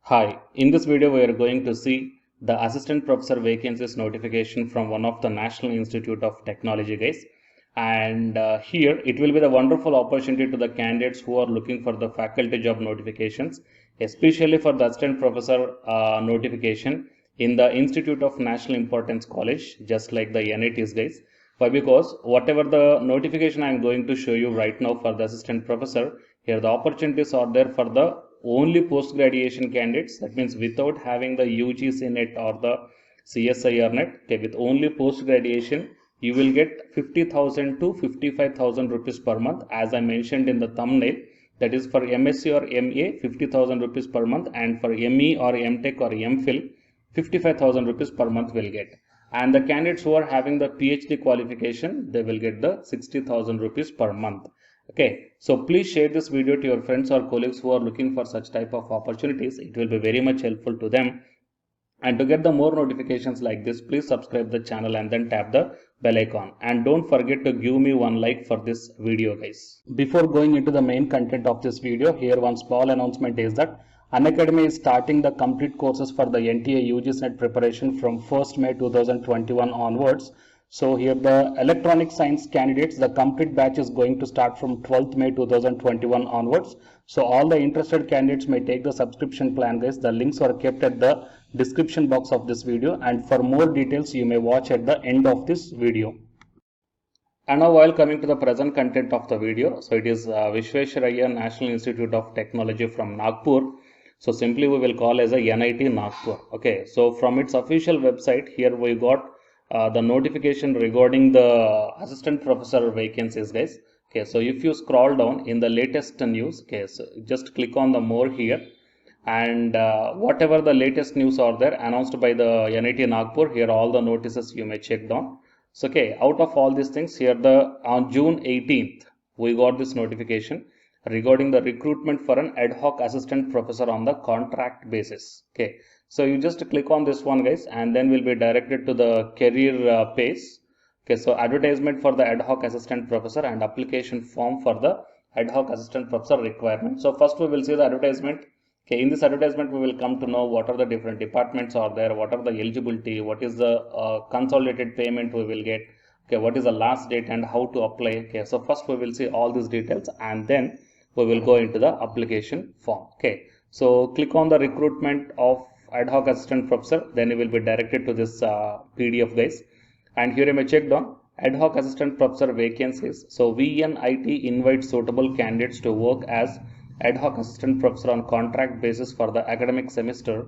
Hi, in this video we are going to see the assistant professor vacancies notification from one of the National Institute of Technology guys. And here it will be the wonderful opportunity to the candidates who are looking for the faculty job notifications, especially for the assistant professor notification in the Institute of National Importance College, just like the NITs guys. Why? Because whatever the notification I am going to show you right now for the assistant professor, here the opportunities are there for the only post-graduation candidates. That means without having the UGC net or the CSIR net. Okay, with only post-graduation, you will get 50,000 to 55,000 rupees per month. As I mentioned in the thumbnail, that is for MSc or MA, 50,000 rupees per month, and for ME or MTech or MPhil, 55,000 rupees per month will get. And the candidates who are having the PhD qualification, they will get the 60,000 rupees per month. Okay, so please share this video to your friends or colleagues who are looking for such type of opportunities. It will be very much helpful to them. And to get the more notifications like this, please subscribe the channel and then tap the bell icon. And don't forget to give me one like for this video guys. Before going into the main content of this video, here one small announcement is that Unacademy is starting the complete courses for the NTA UGC NET preparation from 1st May 2021 onwards. So here the electronic science candidates, the complete batch is going to start from 12th May 2021 onwards. So all the interested candidates may take the subscription plan guys. The links are kept at the description box of this video, and for more details you may watch at the end of this video. And now while coming to the present content of the video, so it is Visvesvaraya National Institute of Technology from Nagpur. So simply we will call as a NIT Nagpur. Okay, so from its official website, here we got the notification regarding the assistant professor vacancies guys. Okay, so if you scroll down in the latest news, okay, so just click on the more here, and whatever the latest news are there announced by the NIT Nagpur, here all the notices you may check down. So okay, out of all these things, here on June 18th we got this notification regarding the recruitment for an ad hoc assistant professor on the contract basis. Okay, so you just click on this one guys, and then will be directed to the career page. Okay, so advertisement for the ad hoc assistant professor and application form for the ad hoc assistant professor requirement. So first we will see the advertisement. Okay, in this advertisement we will come to know what are the different departments are there, what are the eligibility, what is the consolidated payment we will get, okay, what is the last date and how to apply. Okay, so first we will see all these details and then we will go into the application form. Okay, so click on the recruitment of ad hoc assistant professor, then you will be directed to this PDF guys, and here you may check down ad hoc assistant professor vacancies. So VNIT invites suitable candidates to work as ad hoc assistant professor on contract basis for the academic semester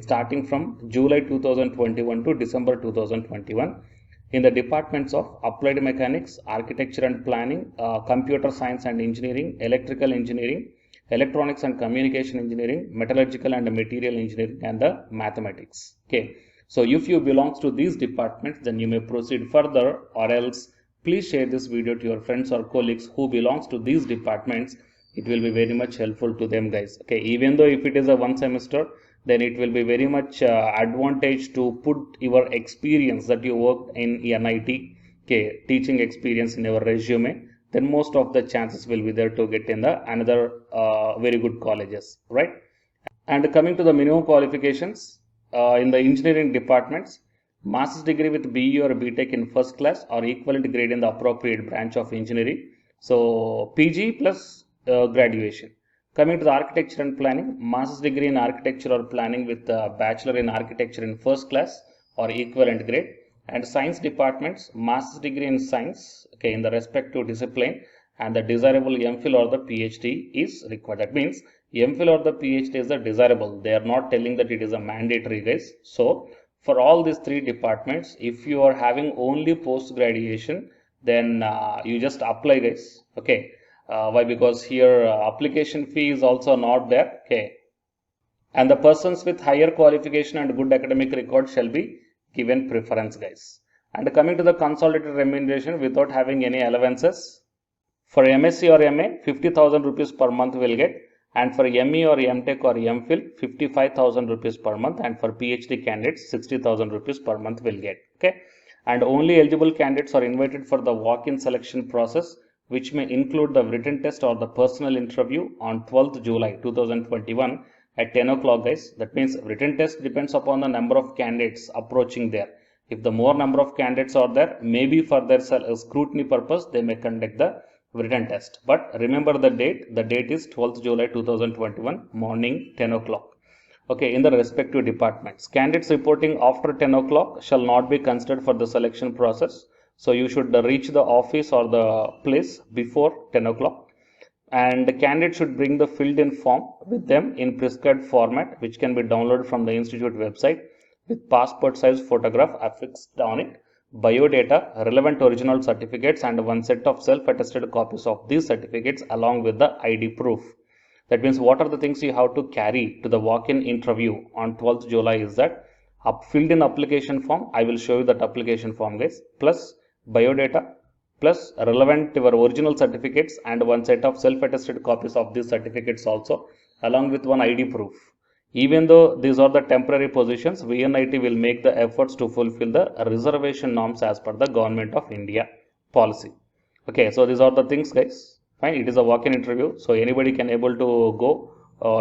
starting from July 2021 to December 2021 in the departments of applied mechanics, architecture and planning, computer science and engineering, electrical engineering, electronics and communication engineering, metallurgical and material engineering, and the mathematics. Okay, so if you belongs to these departments, then you may proceed further, or else please share this video to your friends or colleagues who belongs to these departments. It will be very much helpful to them guys. Okay, even though if it is a one semester, then it will be very much advantage to put your experience that you worked in NIT, okay, teaching experience in your resume. Then most of the chances will be there to get in the another very good colleges, right? And coming to the minimum qualifications in the engineering departments, master's degree with BE or BTech in first class or equivalent grade in the appropriate branch of engineering. So PG plus graduation. Coming to the architecture and planning, master's degree in architecture or planning with bachelor in architecture in first class or equivalent grade. And science departments, master's degree in science, okay, in the respective discipline, and the desirable MPhil or the PhD is required. That means MPhil or the PhD is the desirable. They are not telling that it is a mandatory guys. So for all these three departments, if you are having only post graduation, then you just apply guys. Okay, why? Because here application fee is also not there. Okay, and the persons with higher qualification and good academic record shall be given preference guys. And coming to the consolidated remuneration without having any allowances, for MSc or MA 50,000 rupees per month will get, and for ME or MTech or MPhil 55,000 rupees per month, and for PhD candidates 60,000 rupees per month will get. Okay, and only eligible candidates are invited for the walk-in selection process, which may include the written test or the personal interview on 12th July 2021 at 10 o'clock, guys. That means written test depends upon the number of candidates approaching there. If the more number of candidates are there, maybe for their scrutiny purpose, they may conduct the written test. But remember the date. The date is 12th July 2021, morning 10 o'clock. Okay, in the respective departments. Candidates reporting after 10 o'clock shall not be considered for the selection process. So you should reach the office or the place before 10 o'clock. And the candidate should bring the filled in form with them in prescribed format, which can be downloaded from the institute website with passport size photograph affixed on it, biodata, relevant original certificates, and one set of self-attested copies of these certificates along with the ID proof. That means what are the things you have to carry to the walk-in interview on 12th July is that filled in application form. I will show you that application form, guys, plus biodata, plus relevant your original certificates and one set of self-attested copies of these certificates also, along with one ID proof. Even though these are the temporary positions, VNIT will make the efforts to fulfill the reservation norms as per the Government of India policy. Okay, so these are the things, guys. Fine, it is a walk-in interview, so anybody can able to go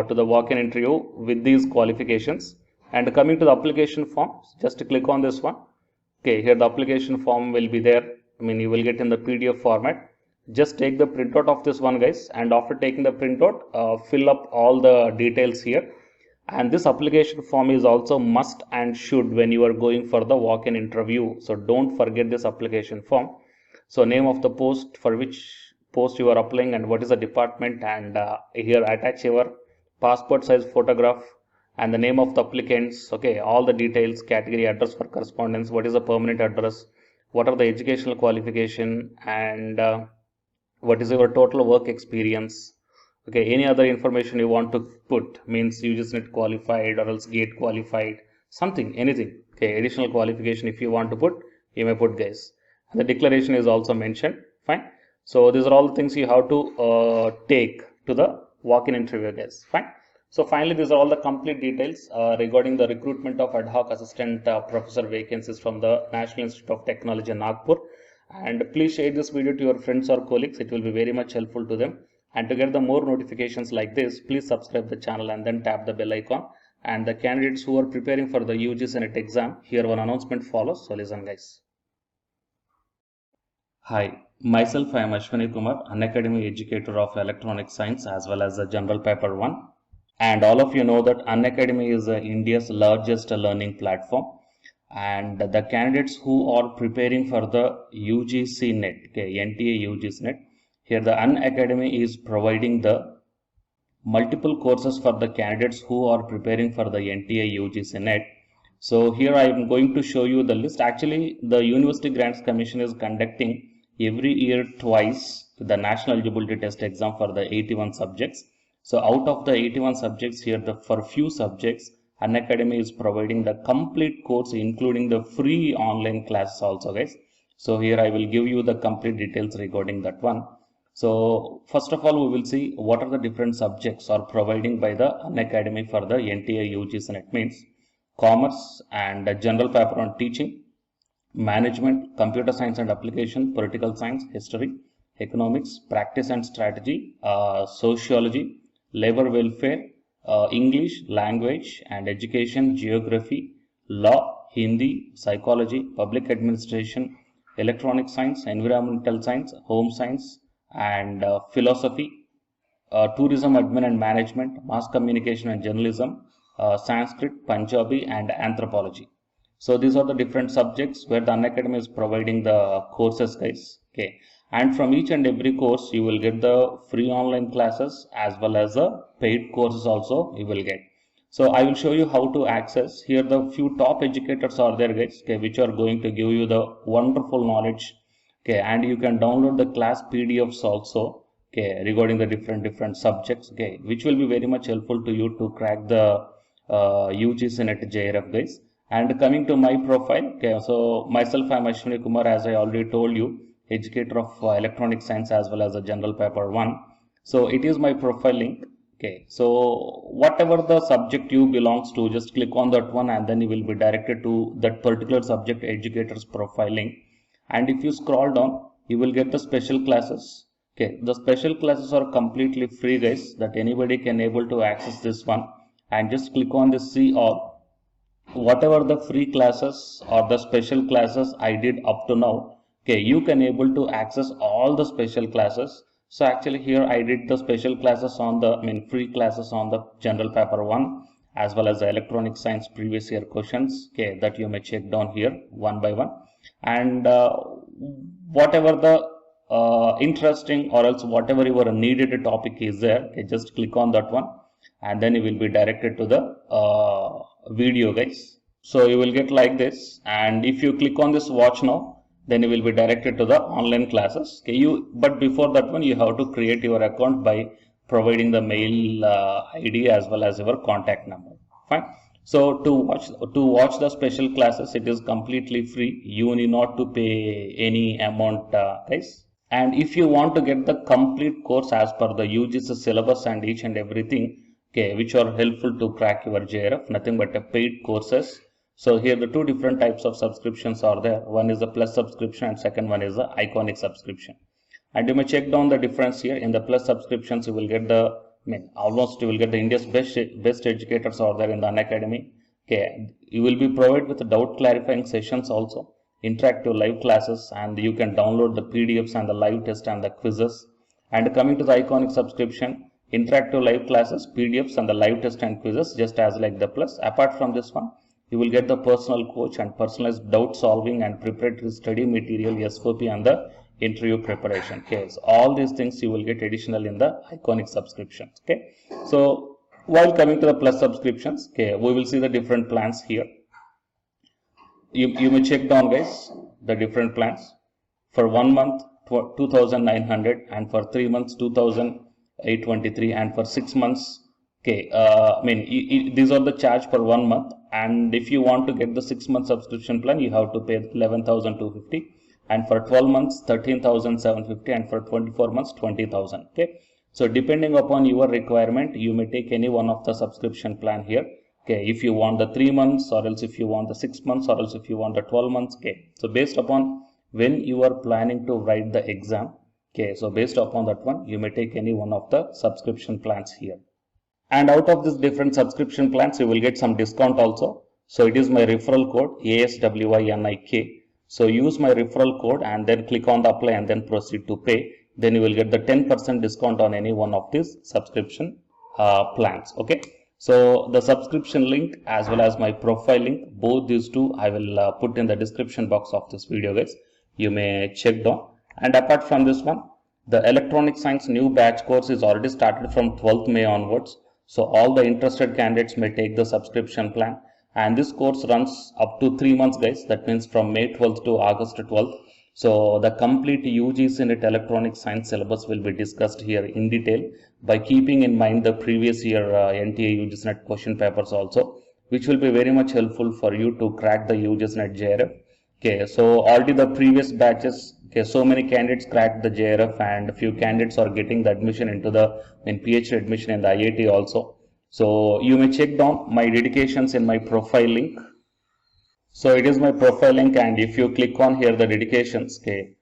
to the walk-in interview with these qualifications. And coming to the application form, just click on this one. Okay, here the application form will be there. I mean, you will get in the PDF format. Just take the printout of this one, guys, and after taking the printout, fill up all the details here. And this application form is also must and should when you are going for the walk-in interview. So don't forget this application form. So name of the post, for which post you are applying and what is the department, and here attach your passport size photograph and the name of the applicants. Okay, all the details, category, address for correspondence, what is the permanent address, what are the educational qualification, and what is your total work experience. Okay, any other information you want to put, means UGC qualified or else GATE qualified, something, anything. Okay, additional qualification if you want to put, you may put, guys. The declaration is also mentioned. Fine. So these are all the things you have to take to the walk-in interview, guys. Fine. So finally, these are all the complete details regarding the recruitment of ad hoc assistant professor vacancies from the National Institute of Technology, Nagpur. And please share this video to your friends or colleagues. It will be very much helpful to them. And to get the more notifications like this, please subscribe the channel and then tap the bell icon. And the candidates who are preparing for the UGC NET exam, here one announcement follows. So listen, guys. Hi, myself I am Ashwani Kumar, Unacademy educator of Electronic Science as well as the General Paper 1. And all of you know that Unacademy is India's largest learning platform. And the candidates who are preparing for the UGC NET, okay, NTA UGC NET, here the Unacademy is providing the multiple courses for the candidates who are preparing for the NTA UGC NET. So here I am going to show you the list. Actually, the University Grants Commission is conducting every year twice the National Eligibility Test exam for the 81 subjects. So out of the 81 subjects here, for few subjects, Unacademy is providing the complete course, including the free online classes also, guys. So here I will give you the complete details regarding that one. So first of all, we will see what are the different subjects are providing by the Unacademy for the NTA UGC NET, means commerce and general paper on teaching, management, computer science and application, political science, history, economics, practice and strategy, sociology, labor welfare, English, language and education, geography, law, Hindi, psychology, public administration, electronic science, environmental science, home science and philosophy, tourism, admin and management, mass communication and journalism, Sanskrit, Punjabi and anthropology. So these are the different subjects where the Unacademy is providing the courses, guys. Okay, and from each and every course you will get the free online classes as well as the paid courses also you will get. So I will show you how to access. Here the few top educators are there, guys, okay, which are going to give you the wonderful knowledge. Okay, and you can download the class PDFs also, okay, regarding the different subjects, okay, which will be very much helpful to you to crack the UGC NET JRF, guys. And coming to my profile, okay, so myself I am Ashwani Kumar, as I already told you, educator of electronic science as well as a general paper 1. So it is my profile link. Okay, so whatever the subject you belongs to, just click on that one and then you will be directed to that particular subject educator's profile link. And if you scroll down, you will get the special classes. Okay, the special classes are completely free, guys, that anybody can able to access this one. and just click on this see all. Whatever the free classes or the special classes I did up to now, okay, you can able to access all the special classes. So actually here I did the special classes on the free classes on the general paper 1 as well as the electronic science previous year questions, okay, that you may check down here one by one. And whatever the interesting or else whatever your needed topic is there, okay, just click on that one and then you will be directed to the video, guys. So you will get like this, and if you click on this watch now, then you will be directed to the online classes. Okay, but before that one you have to create your account by providing the mail ID as well as your contact number. Fine. So to watch the special classes, it is completely free. You need not to pay any amount, guys. And if you want to get the complete course as per the UGC syllabus and each and everything, okay, which are helpful to crack your JRF, nothing but a paid courses. So here the two different types of subscriptions are there. One is the plus subscription and second one is the iconic subscription. And you may check down the difference here. In the plus subscriptions, you will get the almost you will get the India's best educators are there in the Unacademy. Okay, you will be provided with doubt clarifying sessions also, interactive live classes, and you can download the PDFs and the live test and the quizzes. And coming to the iconic subscription, interactive live classes, PDFs and the live test and quizzes, just as like the plus. Apart from this one, you will get the personal coach and personalized doubt solving and preparatory study material, SOP and the interview preparation. Okay, so all these things you will get additional in the iconic subscriptions. Okay, so while coming to the plus subscriptions, okay, we will see the different plans here. You may check down, guys, the different plans. For 1 month 2,900, and for 3 months 2,823, and for 6 months, okay, these are the charge for 1 month. And if you want to get the 6-month subscription plan, you have to pay 11,250, and for 12 months 13,750, and for 24 months 20,000. Okay, so depending upon your requirement, you may take any one of the subscription plan here. Okay, if you want the 3 months, or else if you want the 6 months, or else if you want the 12 months. Okay, so based upon when you are planning to write the exam, okay, so based upon that one, you may take any one of the subscription plans here. And out of these different subscription plans, you will get some discount also. So it is my referral code ASWYNIK. So use my referral code and then click on the apply and then proceed to pay. Then you will get the 10% discount on any one of these subscription plans. Okay. So the subscription link as well as my profile link, both these two I will put in the description box of this video, guys. You may check down. And apart from this one, the electronic science new batch course is already started from 12th May onwards. So all the interested candidates may take the subscription plan. And this course runs up to 3 months, guys. That means from May 12th to August 12th. So the complete UGC NET electronic science syllabus will be discussed here in detail by keeping in mind the previous year NTA UGC NET question papers also, which will be very much helpful for you to crack the UGC NET JRF. Okay, so already the previous batches, okay, so many candidates cracked the JRF and a few candidates are getting the admission into the PhD admission in the IIT also. So you may check down my dedications in my profile link. So it is my profile link, and if you click on here the dedications, okay,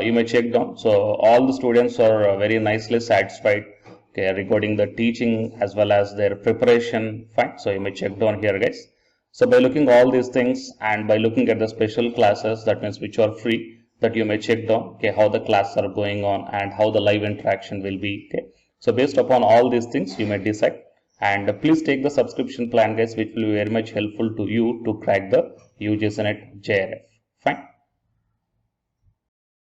you may check down. So all the students are very nicely satisfied, okay, regarding the teaching as well as their preparation. Fine. So you may check down here, guys. So by looking all these things and by looking at the special classes, that means which are free, that you may check down, okay, how the classes are going on and how the live interaction will be. Okay. So based upon all these things, you may decide. And please take the subscription plan, guys, which will be very much helpful to you to crack the UGC NET JRF. Fine.